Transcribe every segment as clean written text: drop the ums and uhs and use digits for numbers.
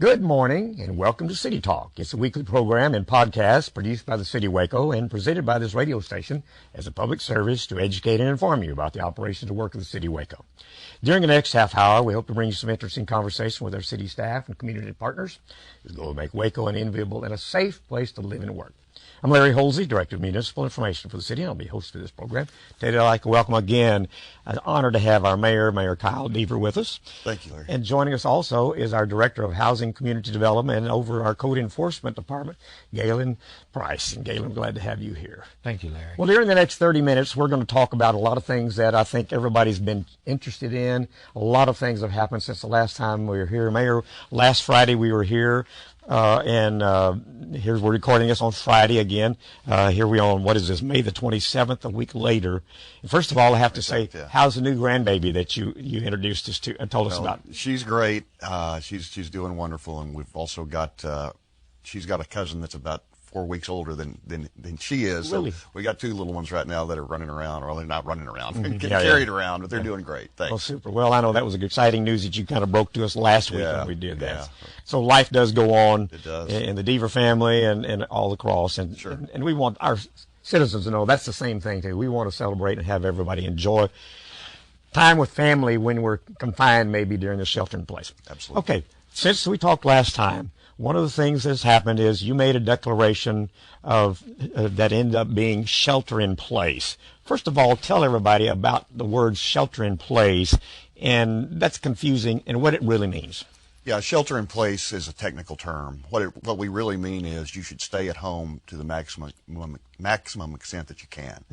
Good morning and welcome to City Talk. It's a weekly program and podcast produced by the City of Waco and presented by this radio station as a public service to educate and inform you about the operations and work of the City of Waco. During the next half hour, we hope to bring you some interesting conversation with our city staff and community partners whose goal to make Waco an enviable and a safe place to live and work. I'm Larry Holsey, Director of Municipal Information for the city, and I'll be host for this program. Today, I'd like to welcome again, an honor to have our Mayor Kyle Deaver, with us. Thank you, Larry. And joining us also is our Director of Housing Community Development and over our Code Enforcement Department, Galen Price. And Galen, I'm glad to have you here. Thank you, Larry. Well, during the next 30 minutes, we're going to talk about a lot of things that I think everybody's been interested in. A lot of things have happened since the last time we were here. Mayor, last Friday we were here. Here's we're recording this on Friday again. Here we are on, what is this, May the 27th, a week later. And first of all, I have to say, how's the new grandbaby that you introduced us to and told us about? She's great. She's doing wonderful, and we've also got she's got a cousin that's about 4 weeks older than she is. Really? So we got two little ones right now that are running around, or they're not running around, getting carried around, but they're doing great. Thanks. Well, super. Well, I know that was exciting news that you kind of broke to us last week when we did that. So life does go on. It does. In the Deaver family and all across. And, sure. and we want our citizens to know that's the same thing, too. We want to celebrate and have everybody enjoy time with family when we're confined, maybe during the shelter in place. Absolutely. Okay. Since we talked last time, one of the things that's happened is you made a declaration of that ended up being shelter in place. First of all, tell everybody about the word shelter in place, and that's confusing, and what it really means. Yeah, shelter in place is a technical term. What we really mean is you should stay at home to the maximum extent that you can,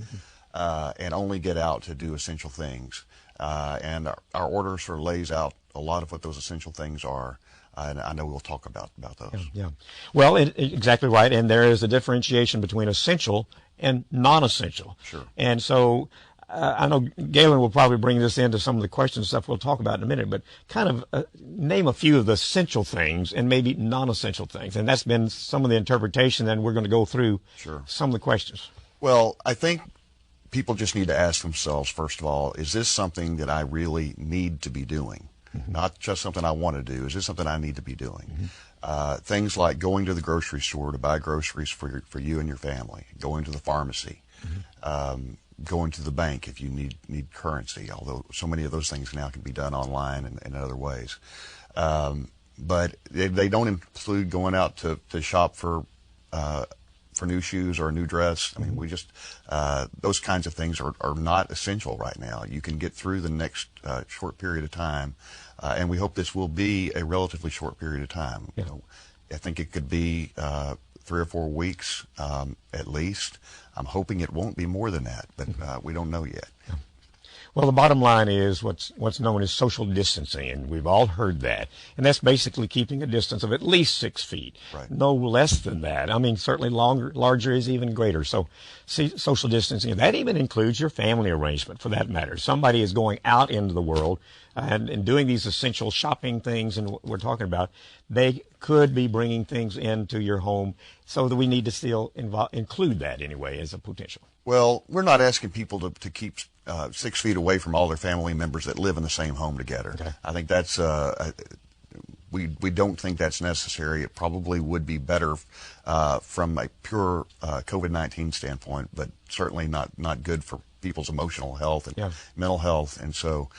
and only get out to do essential things. And our order sort of lays out a lot of what those essential things are. And I know we'll talk about those. Yeah. Well, exactly right. And there is a differentiation between essential and non-essential. Sure. And so I know Galen will probably bring this into some of the questions and stuff we'll talk about in a minute, but kind of name a few of the essential things and maybe non-essential things. And that's been some of the interpretation, and we're going to go through some of the questions. Well, I think people just need to ask themselves, first of all, is this something that I really need to be doing? Not just something I want to do. Is this something I need to be doing? Things like going to the grocery store to buy groceries for you and your family, going to the pharmacy, going to the bank if you need currency, although so many of those things now can be done online and in other ways. But they don't include going out to shop for new shoes or a new dress. I mean, we just, those kinds of things are not essential right now. You can get through the next short period of time, and we hope this will be a relatively short period of time. Yeah. You know, I think it could be 3 or 4 weeks at least. I'm hoping it won't be more than that, but we don't know yet. Yeah. Well, the bottom line is what's known as social distancing, and we've all heard that. And that's basically keeping a distance of at least 6 feet. Right. No less than that. I mean, certainly larger is even greater. So social distancing, that even includes your family arrangement, for that matter. Somebody is going out into the world and doing these essential shopping things and what we're talking about. They could be bringing things into your home, so that we need to still include that anyway as a potential. Well, we're not asking people to keep 6 feet away from all their family members that live in the same home together. Okay. I think that's we don't think that's necessary. It probably would be better from a pure COVID-19 standpoint, but certainly not good for people's emotional health and mental health. And so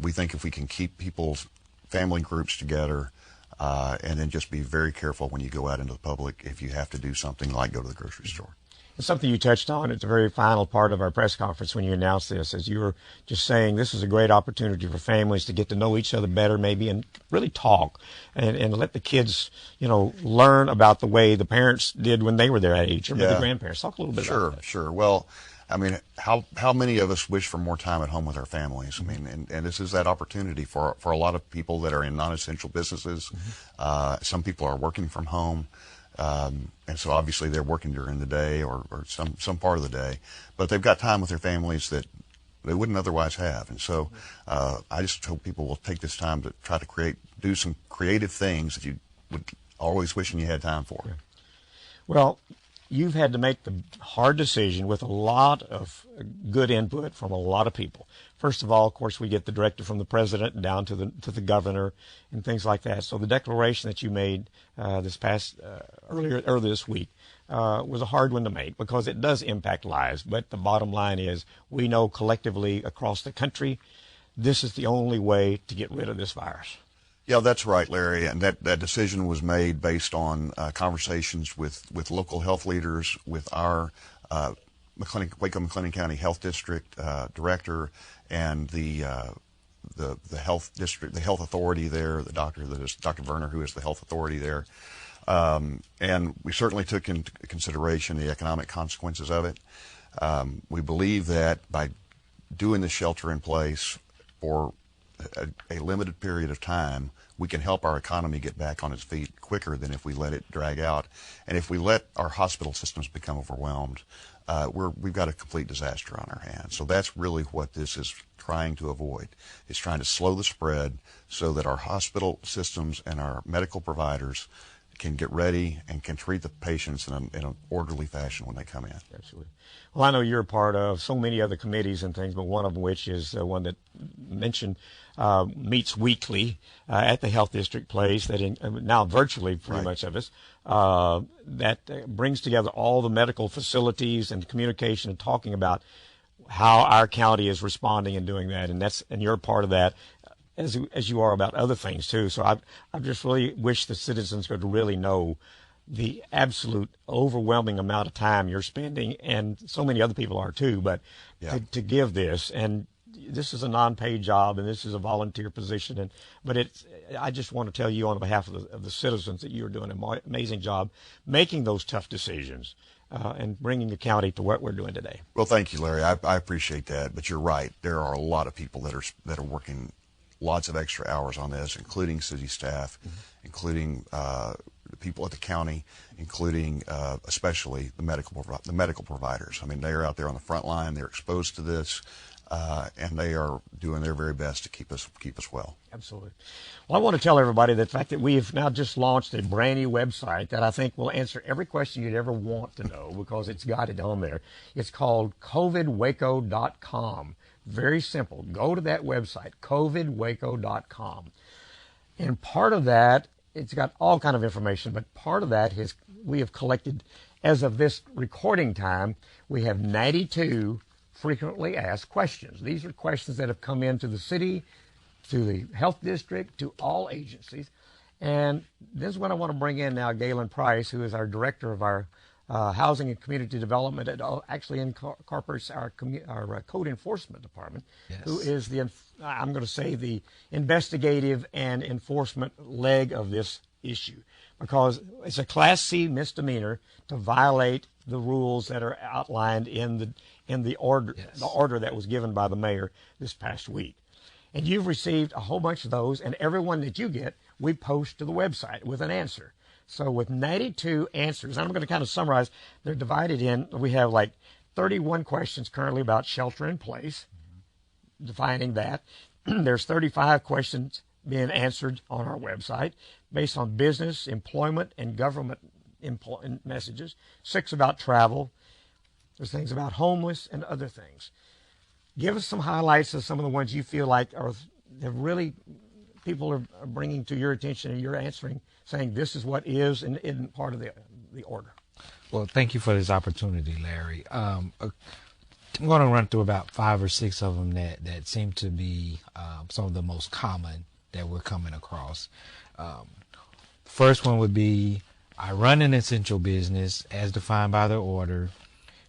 we think if we can keep people's family groups together, and then just be very careful when you go out into the public if you have to do something like go to the grocery store. It's something you touched on at the very final part of our press conference when you announced this, as you were just saying this is a great opportunity for families to get to know each other better maybe and really talk and let the kids, learn about the way the parents did when they were their age, or the grandparents. Talk a little bit about that. Sure. Well, I mean, how many of us wish for more time at home with our families? I mean, and this is that opportunity for a lot of people that are in non-essential businesses. Some people are working from home. And so obviously they're working during the day or some part of the day, but they've got time with their families that they wouldn't otherwise have. And so I just hope people will take this time to try to do some creative things that you would always wishing you had time for. Well, you've had to make the hard decision with a lot of good input from a lot of people. First of all, of course, we get the directive from the president down to the governor and things like that. So the declaration that you made earlier this week was a hard one to make because it does impact lives. But the bottom line is we know collectively across the country this is the only way to get rid of this virus. Yeah, that's right, Larry. And that decision was made based on conversations with local health leaders, with our Waco-McLennan County Health District director, and the health district, the health authority there, Dr. Werner, who is the health authority there. And we certainly took into consideration the economic consequences of it. We believe that by doing the shelter in place for a limited period of time, we can help our economy get back on its feet quicker than if we let it drag out. And if we let our hospital systems become overwhelmed, we've got a complete disaster on our hands. So that's really what this is trying to avoid. It's trying to slow the spread so that our hospital systems and our medical providers can get ready and can treat the patients in an orderly fashion when they come in. Absolutely. Well, I know you're a part of so many other committees and things, but one of which is one that mentioned meets weekly at the Health District Place, now virtually pretty much of us, that brings together all the medical facilities and communication and talking about how our county is responding and doing that, and you're a part of that. As you are about other things too. So I just really wish the citizens could really know the absolute overwhelming amount of time you're spending, and so many other people are too, but to give this, and this is a non-paid job and this is a volunteer position, but I just want to tell you on behalf of the citizens that you're doing an amazing job making those tough decisions and bringing the county to what we're doing today. Well, thank you, Larry. I appreciate that, but you're right. There are a lot of people that are working lots of extra hours on this, including city staff, including the people at the county, including especially the medical providers. I mean, they are out there on the front line. They're exposed to this, and they are doing their very best to keep us well. Absolutely. Well, I want to tell everybody the fact that we have now just launched a brand new website that I think will answer every question you'd ever want to know because it's got it on there. It's called covidwaco.com. Very simple. Go to that website, covidwaco.com. And part of that, it's got all kind of information, but part of that is we have collected, as of this recording time, we have 92 frequently asked questions. These are questions that have come into the city, to the health district, to all agencies. And this is what I want to bring in now, Galen Price, who is our director of our Housing and Community Development, actually incorporates our Code Enforcement Department, who is I'm going to say the investigative and enforcement leg of this issue, because it's a Class C misdemeanor to violate the rules that are outlined in the order that was given by the mayor this past week. And you've received a whole bunch of those, and every one that you get, we post to the website with an answer. So with 92 answers, I'm going to kind of summarize, they're divided in, we have like 31 questions currently about shelter in place, defining that. There's 35 questions being answered on our website based on business, employment, and government messages. 6 about travel. There's things about homeless and other things. Give us some highlights of some of the ones you feel like have really people are bringing to your attention and you're answering, saying this is what is and isn't part of the order. Well, thank you for this opportunity, Larry. I'm going to run through about 5 or 6 of them that seem to be some of the most common that we're coming across. First one would be, I run an essential business as defined by the order.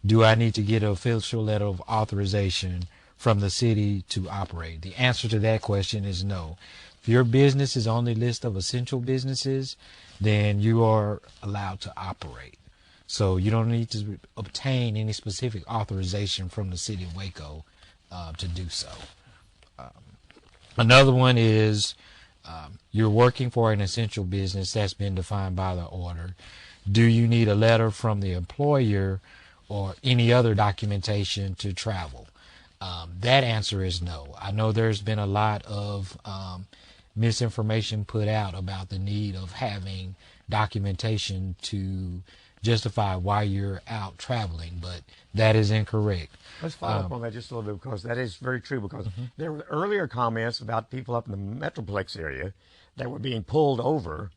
Do I need to get an official letter of authorization from the city to operate? The answer to that question is no. If your business is on the list of essential businesses, then you are allowed to operate. So you don't need to obtain any specific authorization from the city of Waco to do so. Another one is you're working for an essential business that's been defined by the order. Do you need a letter from the employer or any other documentation to travel? That answer is no. I know there's been a lot of misinformation put out about the need of having documentation to justify why you're out traveling, but that is incorrect. Let's follow up on that just a little bit, because that is very true. Because there were earlier comments about people up in the Metroplex area that were being pulled over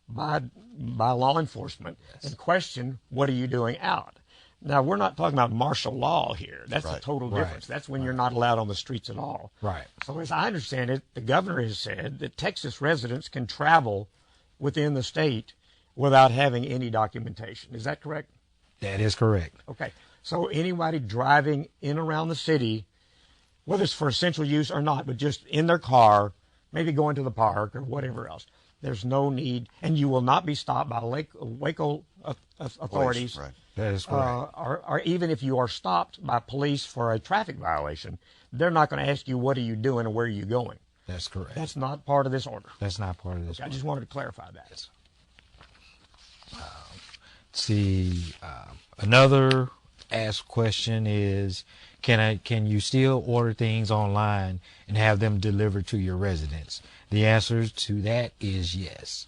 by law enforcement and questioned, what are you doing out? Now, we're not talking about martial law here. That's a total difference. That's when you're not allowed on the streets at all. Right. So as I understand it, the governor has said that Texas residents can travel within the state without having any documentation. Is that correct? That is correct. Okay. So anybody driving in around the city, whether it's for essential use or not, but just in their car, maybe going to the park or whatever else, there's no need, and you will not be stopped by Waco authorities. Police, right. That is correct. Or even if you are stopped by police for a traffic violation, they're not going to ask you, what are you doing and where are you going? That's correct. That's not part of this order. That's not part of this. Okay, I just wanted to clarify that. See, another asked question is, can you still order things online and have them delivered to your residence? The answer to that is yes.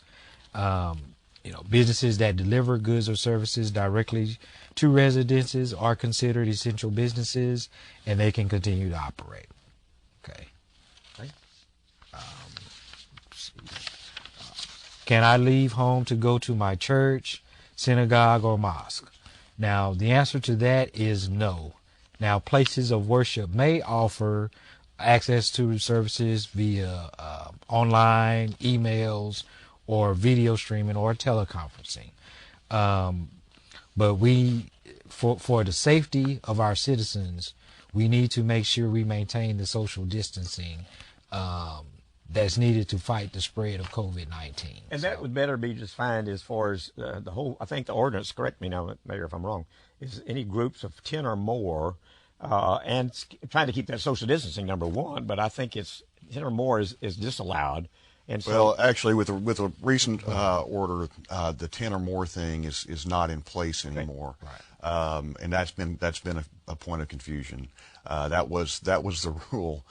Businesses that deliver goods or services directly to residences are considered essential businesses, and they can continue to operate. Okay. Can I leave home to go to my church, synagogue, or mosque? Now, the answer to that is no. Now, places of worship may offer access to services via online, emails, or video streaming or teleconferencing. But for the safety of our citizens, we need to make sure we maintain the social distancing that's needed to fight the spread of COVID-19. And that would better be defined as far as the whole, I think the ordinance, correct me now, Mayor, if I'm wrong, is any groups of 10 or more, and trying to keep that social distancing, number one, but I think it's 10 or more is disallowed. And so, well, actually, with a recent order, the 10 or more thing is not in place anymore. Right. And that's been a point of confusion. That was the rule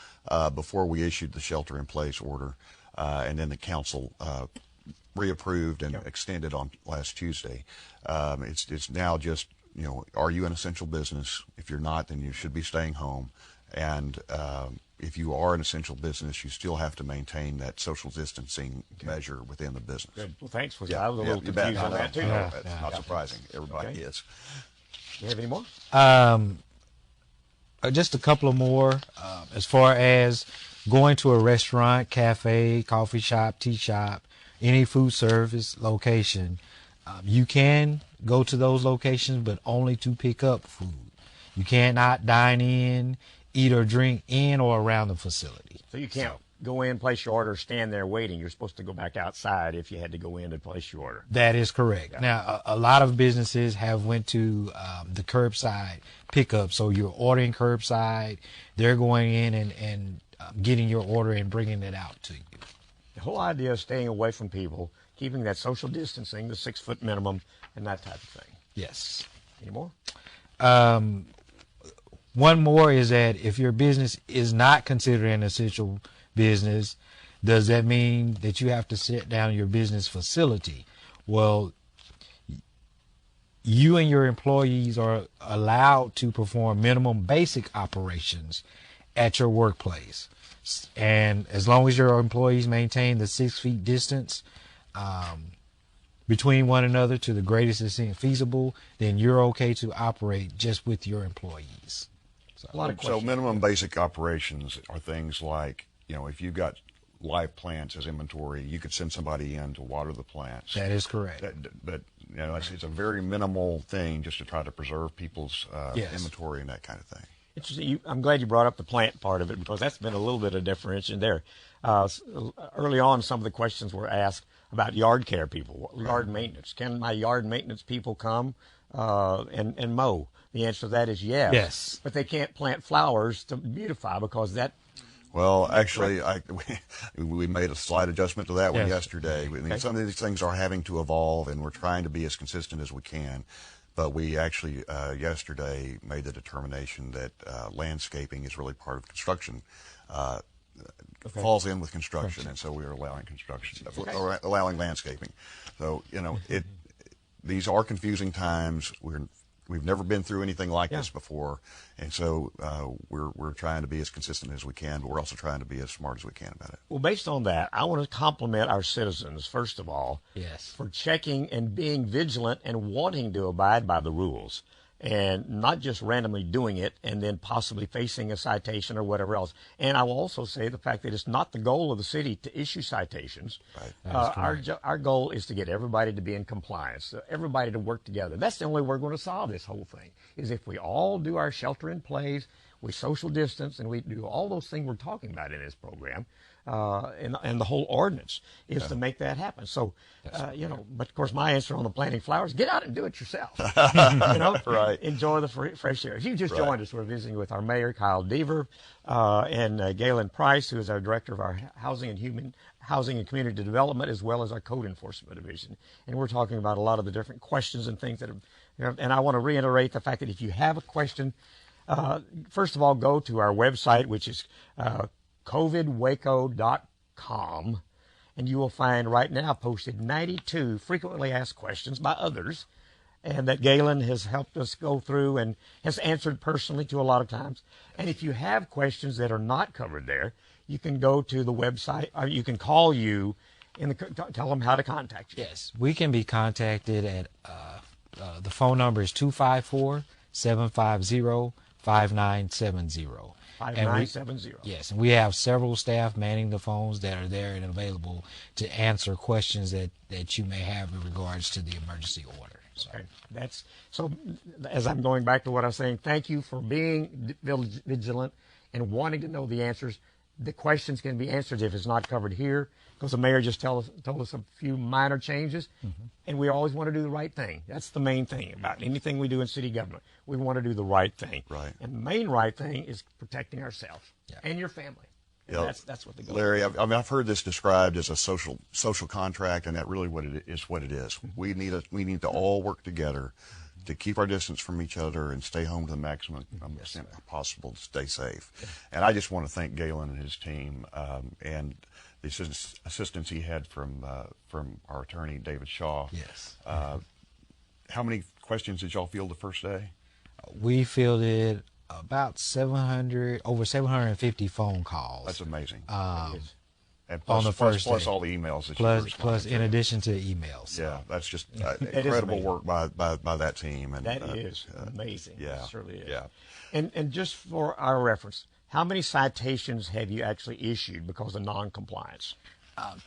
before we issued the shelter-in-place order, and then the council reapproved and extended on last Tuesday. It's now just, are you an essential business? If you're not, then you should be staying home. And if you are an essential business, you still have to maintain that social distancing measure within the business. Good. Well, thanks for that. I was a little confused on that too. That's not surprising. Everybody is. Do you have any more? Just a couple of more. As far as going to a restaurant, cafe, coffee shop, tea shop, any food service location, you can go to those locations, but only to pick up food. You cannot dine in, eat or drink in or around the facility. So you can't go in, place your order, stand there waiting. You're supposed to go back outside if you had to go in to place your order. That is correct. Yeah. Now, a lot of businesses have went to the curbside pickup. So you're ordering curbside. They're going in and getting your order and bringing it out to you. The whole idea of staying away from people, keeping that social distancing, the 6 foot minimum, and that type of thing. Yes. Any more? One more is that if your business is not considered an essential business, does that mean that you have to shut down your business facility? Well, you and your employees are allowed to perform minimum basic operations at your workplace. And as long as your employees maintain the 6 feet distance between one another to the greatest extent feasible, then you're okay to operate just with your employees. So minimum basic operations are things like, if you've got live plants as inventory, you could send somebody in to water the plants. That is correct. But it's a very minimal thing just to try to preserve people's inventory and that kind of thing. I'm glad you brought up the plant part of it, because that's been a little bit of differentiation there. Early on, some of the questions were asked about yard care people, yard maintenance. Can my yard maintenance people come and mow? The answer to that is yes. Yes. But they can't plant flowers to beautify, because that... Well, actually, we made a slight adjustment to that one yesterday. I mean, some of these things are having to evolve, and we're trying to be as consistent as we can. But we actually yesterday made the determination that landscaping is really part of construction. Falls in with construction, and so we are allowing construction, or allowing landscaping. So these are confusing times. We've never been through anything like this before, and so we're trying to be as consistent as we can, but we're also trying to be as smart as we can about it. Well, based on that, I want to compliment our citizens, first of all, Yes. for checking and being vigilant and wanting to abide by the rules, and not just randomly doing it and then possibly facing a citation or whatever else. And I will also say the fact that it's not the goal of the city to issue citations. Right. Our goal is to get everybody to be in compliance, everybody to work together. That's the only way we're going to solve this whole thing, is if we all do our shelter in place, we social distance, and we do all those things we're talking about in this program. And the whole ordinance is to make that happen. So, but of course, my answer on the planting flowers: get out and do it yourself. Right. Enjoy the fresh air. If you just joined us, we're visiting with our mayor, Kyle Deaver, and Galen Price, who is our director of our housing and community development, as well as our code enforcement division. And we're talking about a lot of the different questions and things that have. And I want to reiterate the fact that if you have a question, first of all, go to our website, which is covidwaco.com, and you will find right now posted 92 frequently asked questions by others, and that Galen has helped us go through and has answered personally to a lot of times. And if you have questions that are not covered there, you can go to the website, or you can call you and tell them how to contact you. Yes, we can be contacted at the phone number is 254-750-5970. 5970. Yes, and we have several staff manning the phones that are there and available to answer questions that you may have in regards to the emergency order. So. Okay. So as I'm going back to what I was saying, thank you for being vigilant and wanting to know the answers. The questions can be answered if it's not covered here, because the mayor just told us a few minor changes, and we always want to do the right thing. That's the main thing about anything we do in city government. We want to do the right thing. Right. And the main right thing is protecting ourselves and your family. And Yeah. that's what the goal Larry, is. I've heard this described as a social contract, and that really what it is. We need to all work together to keep our distance from each other and stay home to the maximum extent possible to stay safe. And I just want to thank Galen and his team, and the assistance he had from our attorney, David Shaw. Yes. How many questions did y'all field the first day? We fielded about over 750 phone calls. That's amazing. And on the first plus day. all the emails that Plus in addition to emails. Yeah, that's just It is incredible amazing. work by that team. And That is amazing. yeah, It certainly is. yeah. And just for our reference, how many citations have you actually issued because of non-compliance?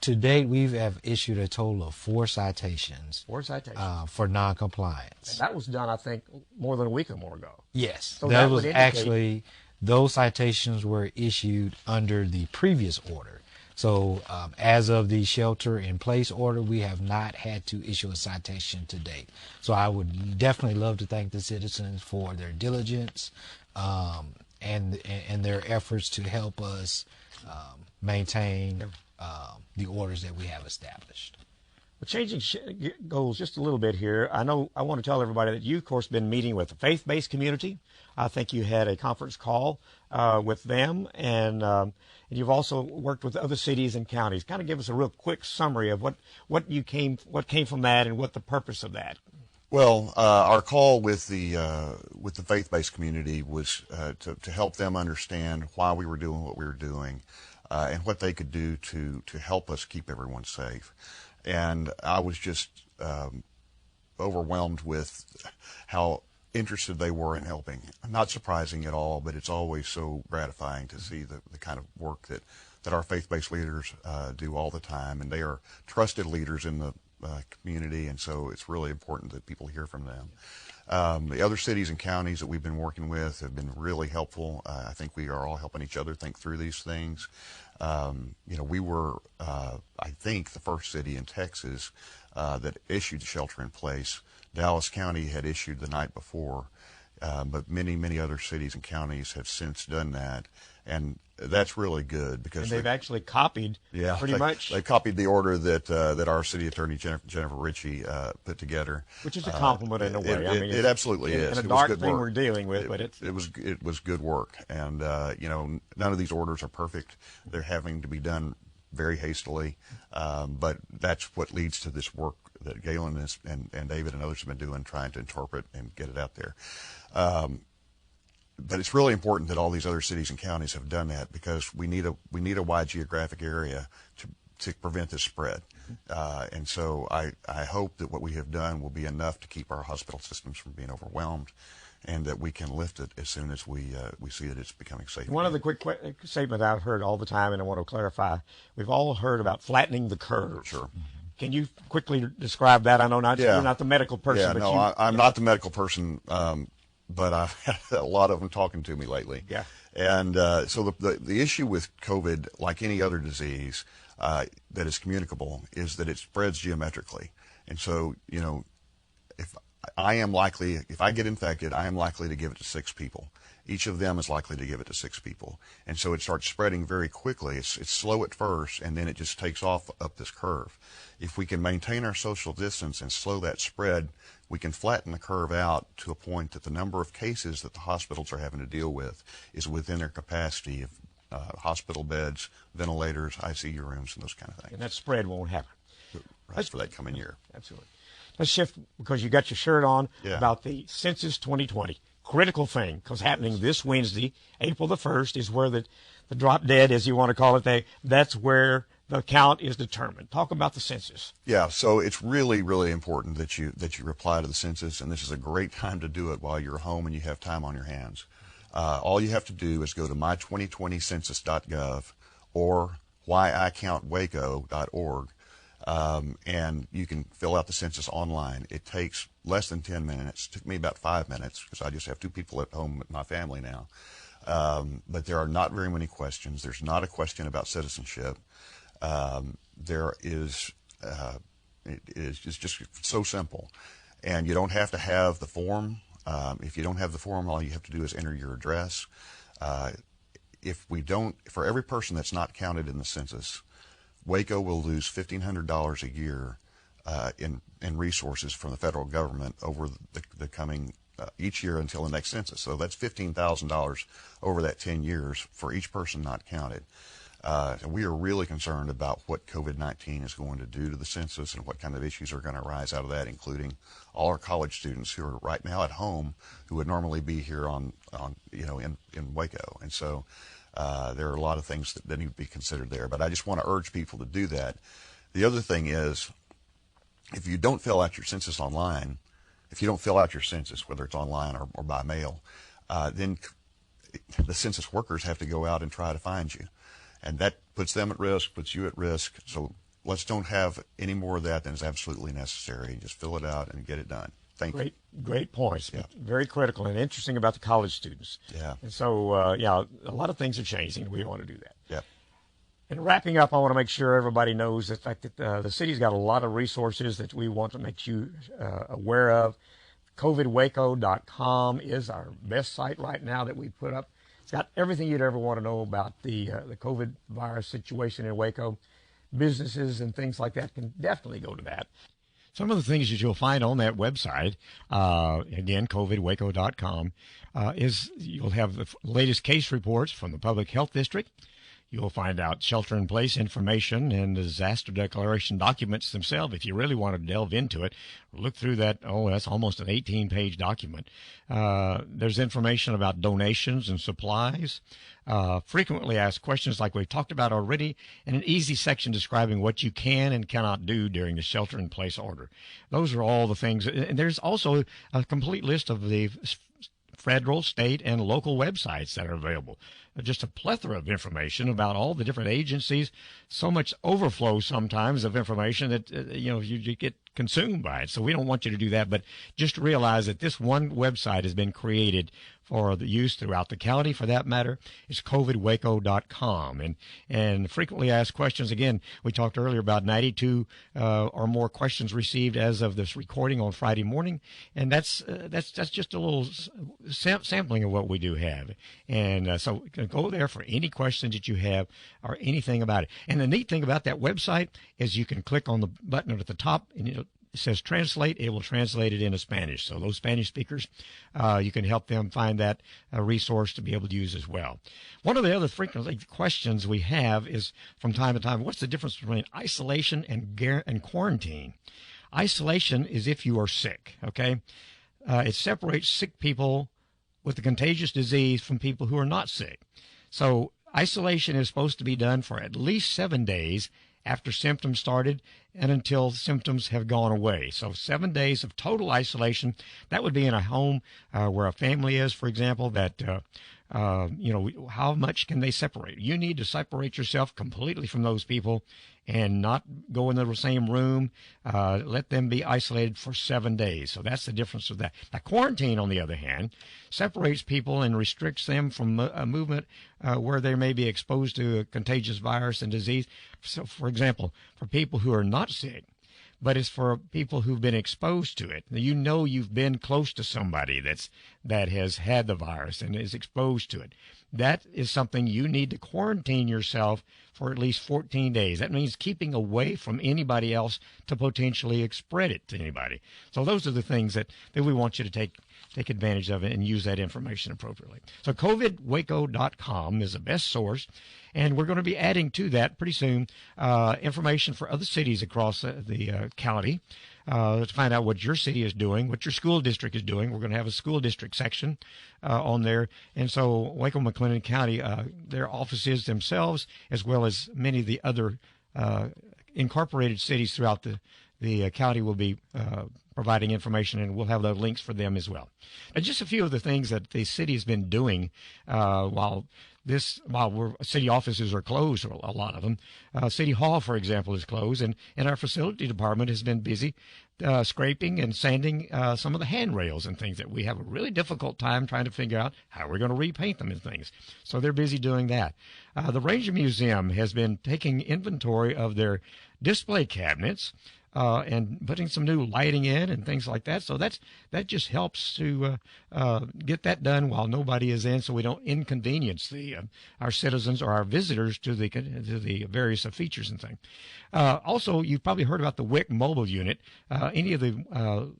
To date, we have issued a total of 4 citations. 4 citations. For non-compliance. That was done, I think, more than a week or more ago. Yes, So that that was would indicate- actually, those citations were issued under the previous order. So as of the shelter in place order, we have not had to issue a citation to date. So I would definitely love to thank the citizens for their diligence and their efforts to help us maintain the orders that we have established. Well, changing goals just a little bit here. I want to tell everybody that you've, of course, been meeting with the faith-based community. I think you had a conference call with them, and you've also worked with other cities and counties. Kind of give us a real quick summary of what came from that and what the purpose of that. Well, our call with the faith-based community was to help them understand why we were doing what we were doing, and what they could do to help us keep everyone safe. And I was just overwhelmed with how interested they were in helping. Not surprising at all, but it's always so gratifying to see the kind of work that our faith-based leaders do all the time. And they are trusted leaders in the community, and so it's really important that people hear from them. The other cities and counties that we've been working with have been really helpful. I think we are all helping each other think through these things. We were, I think, the first city in Texas that issued the shelter in place. Dallas County had issued the night before, but many other cities and counties have since done that. And that's really good because And they've actually copied pretty much. They copied the order that our city attorney Jennifer Ritchie put together, Which is a compliment in a way. It absolutely is. And a It was dark good thing work. we're dealing with, but it was good work. And none of these orders are perfect. They're having to be done very hastily, but that's what leads to this work that Galen and David and others have been doing, trying to interpret and get it out there. But it's really important that all these other cities and counties have done that, because we need a wide geographic area to prevent this spread. And so I hope that what we have done will be enough to keep our hospital systems from being overwhelmed, and that we can lift it as soon as we see that it's becoming safe. One of the quick statements I've heard all the time, and I want to clarify, we've all heard about flattening the curve. Sure. Can you quickly describe that? I know you're not the medical person. Yeah, no, I'm not the medical person, but I've had a lot of them talking to me lately. Yeah. And so the issue with COVID, like any other disease that is communicable, is that it spreads geometrically. And so, if I get infected, I am likely to give it to 6 people. Each of them is likely to give it to 6 people. And so it starts spreading very quickly. It's slow at first, and then it just takes off up this curve. If we can maintain our social distance and slow that spread, we can flatten the curve out to a point that the number of cases that the hospitals are having to deal with is within their capacity of hospital beds, ventilators, ICU rooms, and those kind of things. And that spread won't happen. Right, for that coming year. Absolutely. Let's shift, because you got your shirt on, Yeah. about the Census 2020. Critical thing, because happening this Wednesday, April the 1st, is where the drop dead, as you want to call it, that's where the count is determined. Talk about the census. Yeah, so it's really, really important that you reply to the census, and this is a great time to do it while you're home and you have time on your hands. All you have to do is go to my2020census.gov or whyicountwaco.org, and you can fill out the census online. It takes less than 10 minutes. It took me about 5 minutes, because I just have 2 people at home with my family now. But there are not very many questions. There's not a question about citizenship. There is, it's just so simple. And you don't have to have the form. If you don't have the form, all you have to do is enter your address. For every person that's not counted in the census, Waco will lose $1,500 a year in resources from the federal government over the coming each year until the next census. So that's $15,000 over that 10 years for each person not counted. And we are really concerned about what COVID-19 is going to do to the census and what kind of issues are going to arise out of that, including all our college students who are right now at home who would normally be here in Waco. And so there are a lot of things that need to be considered there. But I just want to urge people to do that. The other thing is, if you don't fill out your census online, whether it's online or by mail, then the census workers have to go out and try to find you. And that puts them at risk, puts you at risk. So let's don't have any more of that than is absolutely necessary. Just fill it out and get it done. Thank you. Great points. Yeah. Very critical and interesting about the college students. Yeah. And so, a lot of things are changing. We want to do that. Yeah. And wrapping up, I want to make sure everybody knows the fact that the city's got a lot of resources that we want to make you aware of. COVIDWaco.com is our best site right now that we put up. It's got everything you'd ever want to know about the COVID virus situation in Waco. Businesses and things like that can definitely go to that. Some of the things that you'll find on that website, again, COVIDWaco.com, is you'll have the latest case reports from the Public Health District. You'll find out shelter-in-place information and disaster declaration documents themselves. If you really want to delve into it, look through that. Oh, that's almost an 18-page document. There's information about donations and supplies, frequently asked questions like we've talked about already, and an easy section describing what you can and cannot do during the shelter-in-place order. Those are all the things. And there's also a complete list of the federal, state, and local websites that are available. Just a plethora of information about all the different agencies. So much overflow sometimes of information that you get consumed by it. So we don't want you to do that, but just realize that this one website has been created for the use throughout the county, for that matter. It's covidwaco.com. And frequently asked questions, again, we talked earlier about 92 or more questions received as of this recording on Friday morning, and that's just a little sampling of what we do have. And so go there for any questions that you have or anything about it. And the neat thing about that website is you can click on the button at the top, and it says translate. It will translate it into Spanish. So those Spanish speakers, you can help them find that resource to be able to use as well. One of the other frequent questions we have is from time to time, what's the difference between isolation and quarantine? Isolation is if you are sick, okay? It separates sick people with the contagious disease from people who are not sick. So isolation is supposed to be done for at least 7 days after symptoms started and until symptoms have gone away. So 7 days of total isolation. That would be in a home where a family is, for example, that, how much can they separate? You need to separate yourself completely from those people and not go in the same room. Let them be isolated for 7 days. So that's the difference with that. Now, quarantine, on the other hand, separates people and restricts them from a movement where they may be exposed to a contagious virus and disease. So, for example, for people who are not sick, but it's for people who've been exposed to it. You know you've been close to somebody that has had the virus and is exposed to it. That is something you need to quarantine yourself for at least 14 days. That means keeping away from anybody else to potentially spread it to anybody. So those are the things that we want you to take advantage of and use that information appropriately. So covidwaco.com is the best source, and we're going to be adding to that pretty soon information for other cities across the county to find out what your city is doing, what your school district is doing. We're going to have a school district section on there. And so Waco McLennan County, their offices themselves, as well as many of the other incorporated cities throughout the county will be providing information, and we'll have the links for them as well. And just a few of the things that the city has been doing while city offices are closed, a lot of them. City Hall, for example, is closed, and our facility department has been busy scraping and sanding some of the handrails and things that we have a really difficult time trying to figure out how we're going to repaint them and things. So they're busy doing that. The Ranger Museum has been taking inventory of their display cabinets and putting some new lighting in and things like that. So that just helps to get that done while nobody is in, so we don't inconvenience our citizens or our visitors to the various features and things. Also, you've probably heard about the WIC mobile unit. Any of the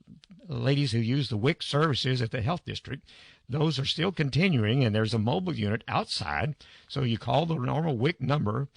ladies who use the WIC services at the health district, those are still continuing, and there's a mobile unit outside. So you call the normal WIC number,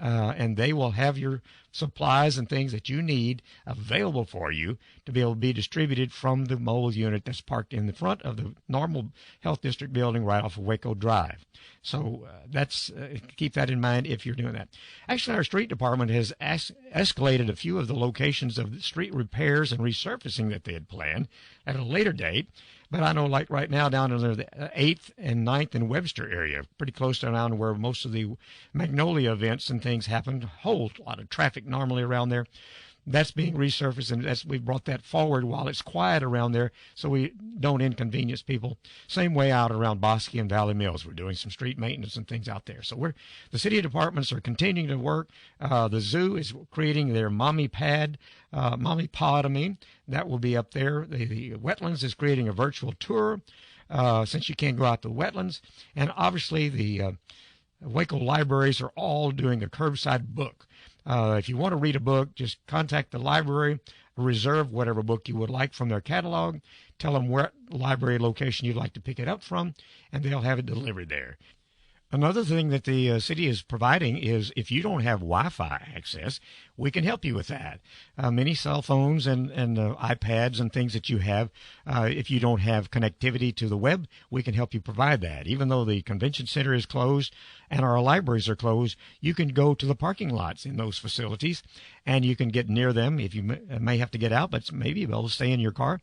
and they will have your supplies and things that you need available for you to be able to be distributed from the mobile unit that's parked in the front of the normal health district building right off of Waco Drive. So that's keep that in mind if you're doing that. Actually, our street department has escalated a few of the locations of the street repairs and resurfacing that they had planned at a later date. But I know, like right now, down in the 8th and 9th and Webster area, pretty close to around where most of the Magnolia events and things happen, a whole lot of traffic normally around there. That's being resurfaced, and we brought that forward while it's quiet around there so we don't inconvenience people. Same way out around Bosque and Valley Mills. We're doing some street maintenance and things out there. So the city departments are continuing to work. The zoo is creating their mommy pod, that will be up there. The wetlands is creating a virtual tour since you can't go out to the wetlands. And obviously the Waco libraries are all doing a curbside book. If you want to read a book, just contact the library, reserve whatever book you would like from their catalog, tell them what library location you'd like to pick it up from, and they'll have it delivered there. Another thing that the city is providing is if you don't have Wi-Fi access, we can help you with that. Many cell phones and iPads and things that you have, if you don't have connectivity to the web, we can help you provide that. Even though the convention center is closed and our libraries are closed, you can go to the parking lots in those facilities and you can get near them. If you may have to get out, but maybe you'll be able to stay in your car.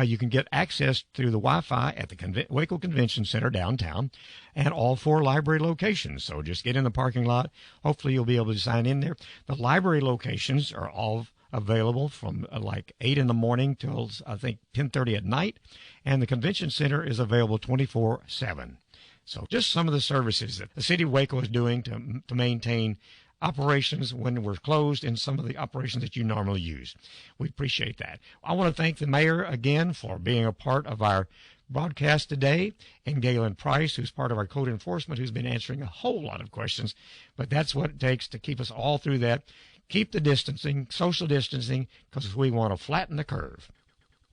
You can get access through the Wi-Fi at the Waco Convention Center downtown and all 4 library locations. So just get in the parking lot. Hopefully you'll be able to sign in there. The library locations are all available from like 8 in the morning till I think 10:30 at night. And the convention center is available 24/7. So just some of the services that the city of Waco is doing to maintain operations when we're closed and some of the operations that you normally use. We appreciate that. I want to thank the mayor again for being a part of our broadcast today, and Galen Price, who's part of our code enforcement, who's been answering a whole lot of questions. But that's what it takes to keep us all through that. Keep the distancing, social distancing, because we want to flatten the curve.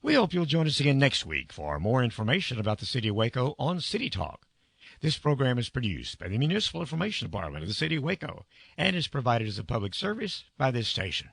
We hope you'll join us again next week for more information about the city of Waco on City Talk. This program is produced by the Municipal Information Department of the City of Waco and is provided as a public service by this station.